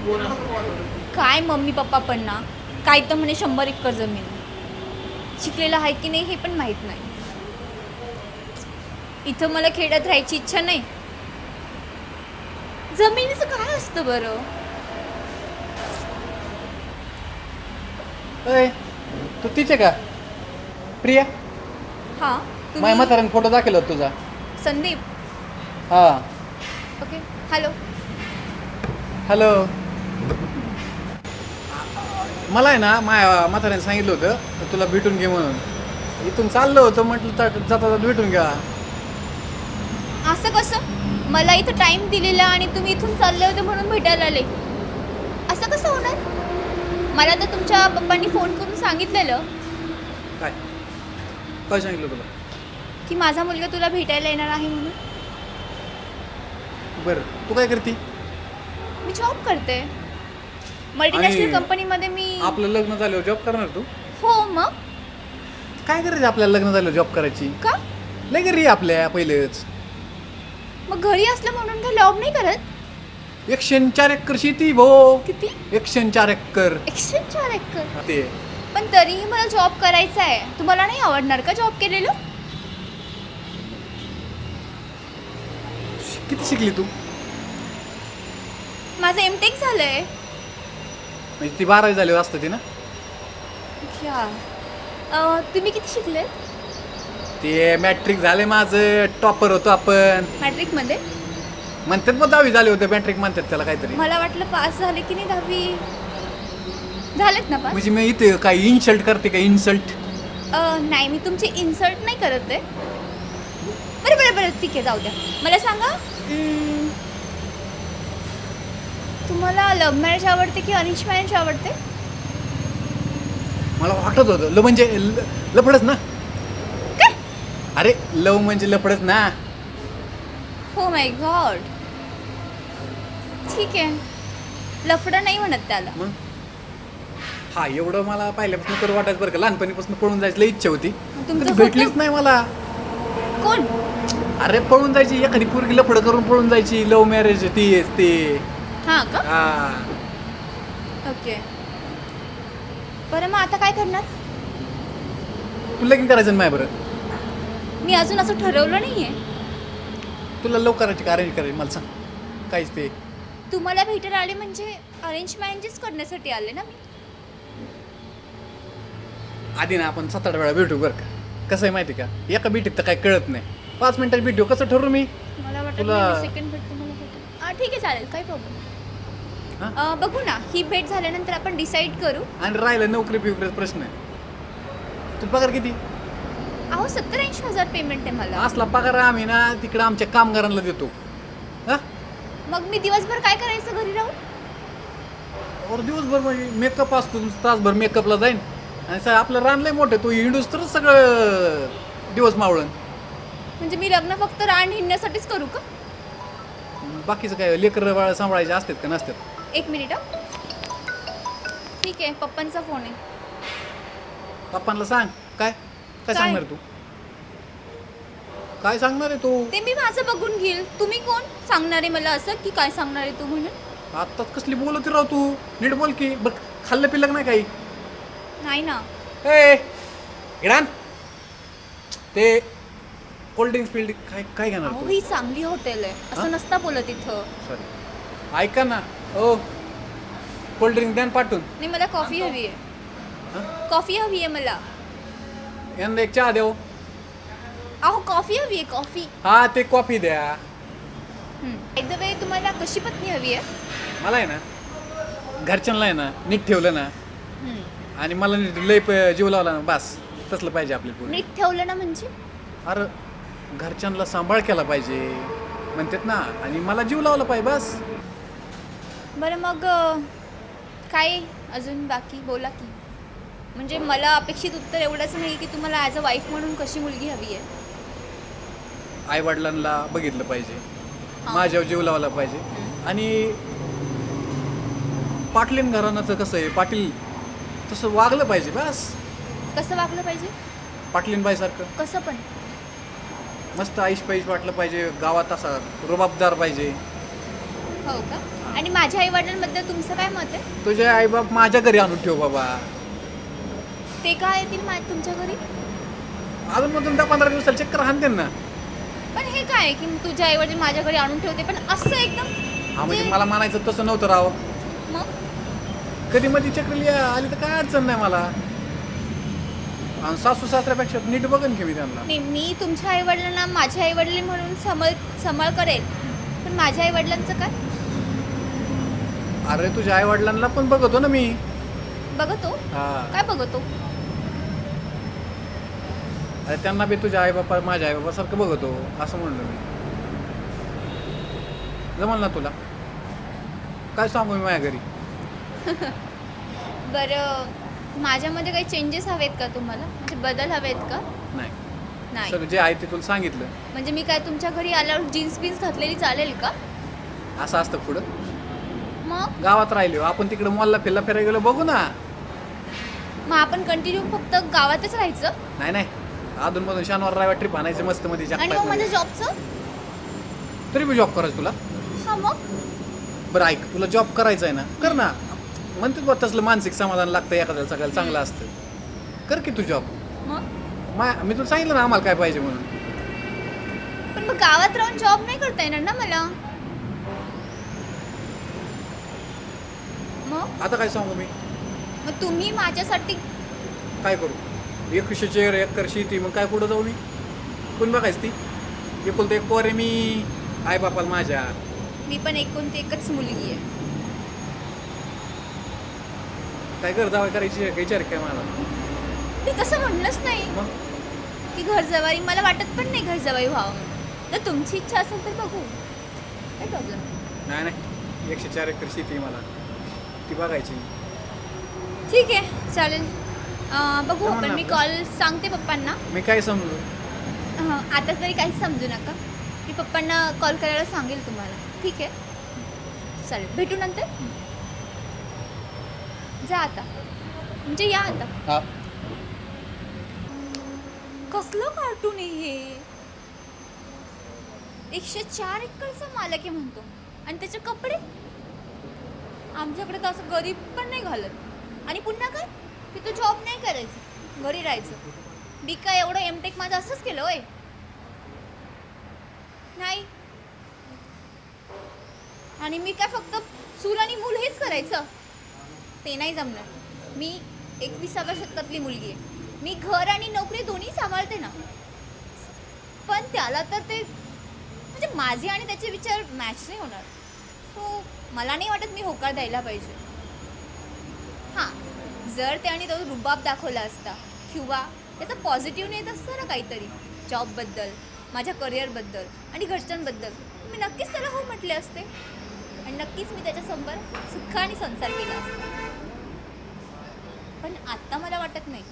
काय mummy papa पण ना, काय तर म्हणे 100 एकर जमीन. शिकलेला आहे की नाही हे पण माहीत नाही. इथं मला खेड्यात राहायची इच्छा नाही. जमिनीचं काय असतं बरं? अय तू तिचे का प्रिया? हां माझ्या तुम्ही म्हाताऱ्याने फोटो दाखवला होता तुझा. संदीप. हा ओके हॅलो. हॅलो. मला आहे ना माझ्या म्हाताऱ्याने सांगितलं होतं तर तुला भेटून घे म्हणून. इथून चाललं होतं म्हटलं जाता जाता भेटून घ्या. असं कसं? मला इथं टाइम दिलेला आणि तुम्ही इथून चालले होते म्हणून भेटायला आले. असं कसं होणार? मला तर तुमच्या पप्पांनी फोन करून सांगितलेलं काय काय सांगितलं तुला? की माझा मुलगा तुला भेटायला येणार आहे म्हणून. बरं तू काय करते? मी जॉब करते मल्टीनॅशनल आणि कंपनीमध्ये. मी आपलं लग्न झाल्यावर जॉब करणार तू? हो मग काय करायचं आपल्याला लग्न झाल्यावर जॉब करायची? का? लय घरी आपल्या पहिलेच. मग घरी असलं म्हणून का जॉब नाही करत? 104 एकर शेती भो. किती? 104 एकर 104 एकर. ते. पण तरीही मला जॉब करायचा आहे. तुम्हाला नाही आवडणार का जॉब केलेलं? किती शिकली तू? माझं एमटेक झालंय. म्हणजे ती 12वी झाली असतं ती ना? अच्छा. तुम्ही किती शिकले? ते मॅट्रिक झाले माझं. टॉपर होतो आपण. मॅट्रिकमध्ये? म्हणतात मग 10वी झाले होते. मॅट्रिक म्हणतात त्याला काहीतरी. मला वाटलं पास झाले की नाही 10वी. झालेत ना पास? म्हणजे मी इथे काय इन्सल्ट करते का? इन्सल्ट नाही मी तुमची इन्सल्ट नाही करत आहे. बरं बरं बरं ठीक आहे जाऊ द्या. मला सांगा तुम्हाला लव्ह मॅरेज आवडते की अरेंज मॅरेज आवडते? मला वाटत होतं ल म्हणजे लफडच ना. काय? अरे लव म्हणजे लफडच ना. हो माय गॉड. ठीक आहे. लफडं नाही म्हणत त्याला. मग हा एवढं मला पहिल्यापासून तर वाटायचं बरं का. लहानपणीपासून पळून जायची लई इच्छा होती. तुमचं कधी होतं? भेटलीच नाही मला. कोण? अरे पळून जायची एखादी पोरगी लफड करून पळून जायची. लव्ह मॅरेज तीच ते. हां का? हा ओके. बरं मग आता काय करणार? तू लगीन करायचं ना माझ्या बरं? मी अजून असं ठरवलं नाही आहे. तुला लव करायची का अरेंज करायची मला सांग. काहीच ते तुम्हाला भेटायला आले म्हणजे अरेंज मॅरेजच करण्यासाठी आले ना मी. आधी ना आपण 7-8 वेळा भेटू बरं का. कसं आहे माहिती का? एका भेटीत तर काही कळत नाही. 5 मिनिटात भेटू कसं ठरवू मी? मला वाटत तुला- सेकंड भेट तुम्हाला भेटेल. ठीक आहे चालेल काही प्रॉब्लेम. हां? बघू ना ही भेट झाल्यानंतर आपण डिसाईड करू. आणि राहिलं नोकरी बिकरीचा प्रश्न आहे. तुला पगार किती? अहो 70-80 हजार पेमेंट आहे मला. असला पगार आम्ही ना तिकडं आमच्या कामगारांना देतो. हा मग मी दिवसभर काय करायचं घरी राहून? और दिवसभर म्हणजे मेकअप असतो. तासभर मेकअपला जाईन आणि आपलं रान लय मोठं. तो हिंडूस तर सगळं दिवस मावळण. म्हणजे मी लग्न फक्त रान हिंडण्यासाठीच करू का? बाकीचं काय लेकरं बाळ सांभाळायचे असतात का नसतात? 1 मिनिट. ठीक आहे पप्पांचा फोन आहे. पप्पांना सांग. काय काय काय? सांगणार तू? काय सांगणार आहे तू? ते मी माझं बघून घेईल. तुम्ही कोण सांगणार आहे मला असं की काय सांगणार आहे तू म्हणून? आत्ताच कसली बोलत राव तू. नीट बोल की. बघ खाल्लं पिल्लं नाही काही? नाही ना. ए इराण ते कोल्ड्रिंक्स फिल्ड काय काय घेणार अहो तू? ही चांगली हॉटेल आहे हा? असं नसता बोलत इथं. सॉरी ऐका ना. ओ कोल्ड्रिंक द्या ना पाठवून. नाही मला कॉफी हवी आहे. हां कॉफी हवी आहे मला. यांना एक चहा देऊ. अहो कॉफी हवी आहे कॉफी. हा ते कॉफी द्या. बाय द वे तुम्हाला कशी पत्नी हवी आहे? मला आहे ना घरच्यांना आहे ना नीट ठेवलं ना आणि मला नीट लय जीव लावला ना बस तसलं पाहिजे आपल्या पुढे. नीट ठेवलं ना म्हणजे? अरे घरच्यांना सांभाळ केला पाहिजे म्हणतात ना आणि मला जीव लावला पाहिजे बस. बरं मग काय अजून बाकी बोला की. म्हणजे मला अपेक्षित उत्तर एवढंच नाही की तुम्हाला ॲज अ वाईफ म्हणून कशी मुलगी हवी आहे. आई वडिलांना बघितलं पाहिजे. हां. माझ्यावर जीव लावला पाहिजे. आणि पाटलीन घराण्याचं कसं आहे पाटील तसं वागलं पाहिजे बस. कसं वागलं पाहिजे? पाटलीन बाईसारखं कसं पण? मस्त आईश पाईश वाटलं पाहिजे. गावात असा रुबाबदार पाहिजे. हो का? हां आणि माझ्या आई वडिलांबद्दल तुमचं काय मत आहे? तुझे आईबाप माझ्या घरी आणून ठेव बाबा. ते काय येतील तुमच्या घरी? अजून मधून 10-15 दिवसाला चक्कर हाणते ना. पण हे काय की तुझे आई वडील माझ्या घरी आणून ठेवते, पण असं एकदम हा म्हणजे मला म्हणायचं तसं नव्हतं राव. मग कधी मध्ये चक्र आली तर काय अडचण नाही मला. आणि सासू सासऱ्यापेक्षा नीट बघन की मी त्यांना. नाही, मी तुमच्या आई वडिलांना माझे आई वडील म्हणून सांभाळ करेल, पण माझ्या आई वडिलांचं काय? अरे तुझ्या आई वडिलांना पण बघतो ना मी. बघतो? हा. काय बघतो? अरे त्यांना बी तुझ्या आई बापा माझ्या आई बापासारखं बघतो असं म्हणलं मी. जमल ना तुला? काय सांगू मी माझ्या घरी? बरं, माझ्यामध्ये काही चेंजेस हवेत का तुम्हाला? म्हणजे बदल हवेत का? नाही, नाही. सगळं जे आहे ते तुला सांगितलं. म्हणजे मी काय तुमच्या घरी आल्यावर जीन्स बीन्स घातलेली चालेल का? असं असतं पुढं. मग गावात राहिलो आपण, तिकडे मॉलला फिरायला गेलो बघू ना. मग आपण कंटिन्यू फक्त गावातच राहायचं? नाही नाही, अधूनमधून शनिवार रविवार ट्रिप आणायचे मस्त मध्ये आणि मग माझ्या जॉबचं? तरी बी जॉब करायचं तुला? हा मग बरं ऐक, तुला जॉब करायचा आहे ना, कर ना. म्हणते बघ तसलं मानसिक समाधान लागतं एखाद्याला, सगळ्याला चांगलं असतं. कर की तू जॉब. मग मी तुला सांगितलं ना आम्हाला काय पाहिजे म्हणून. पण मग गावात राहून जॉब नाही करता येणार ना मला? मग आता काय सांगू मी? मग तुम्ही माझ्यासाठी काय करू? 100 एकर शेती, मग काय पुढं जाऊ मी? कोण बघायच ती? एकुलतं एक पोर आहे मी, आई बापाला माझ्या. मी पण एकोणती एकच मुलगी आहे. काय घर जावं करायची विचार काय मला? मी तसं म्हणलंच नाही मग की घर जवाई, मला वाटत पण नाही घर जवाई व्हावं. तर तुमची इच्छा असेल तर बघू, काय प्रॉब्लेम? नाही नाही, 104 एकर शेती आहे मला, ती बघायची. ठीक आहे, चालेल. बघू जमलं आपण. ना मी आपलं. कॉल सांगते पप्पांना. मी काय समजू? आता तरी काहीच समजू नका. मी पप्पांना कॉल करायला सांगेल तुम्हाला. ठीक आहे, चालेल. भेटू नंतर. जा आता, म्हणजे या आता. हा. कसलं कार्टून आहे हे? 104 एकरचा मालक आहे म्हणतो, आणि त्याचे कपडे आमच्याकडे तर असं गरीब पण नाही घालत. आणि पुन्हा काय की तू जॉब नाही करायचं, घरी राहायचं. मी काय एवढं एमटेक माझं असंच केलं होय? नाही. आणि मी काय फक्त चूल आणि मूल हेच करायचं? ते नाही जमणार. मी 21व्या शतकातली मुलगी आहे. मी घर आणि नोकरी दोन्ही सांभाळते ना. पण त्याला तर ते म्हणजे माझे आणि त्याचे विचार मॅच नाही होणार. सो मला नाही वाटत मी होकार द्यायला पाहिजे. हां, जर त्याने तो रुबाब दाखवला असता किंवा त्याचा पॉझिटिव्ह येत असतं ना काहीतरी जॉबबद्दल, माझ्या करिअरबद्दल आणि घरच्यांबद्दल, मी नक्कीच त्याला हो म्हटले असते आणि नक्कीच मी त्याच्यासमोर सुखाने संसार केला असता. पण आत्ता मला वाटत नाही.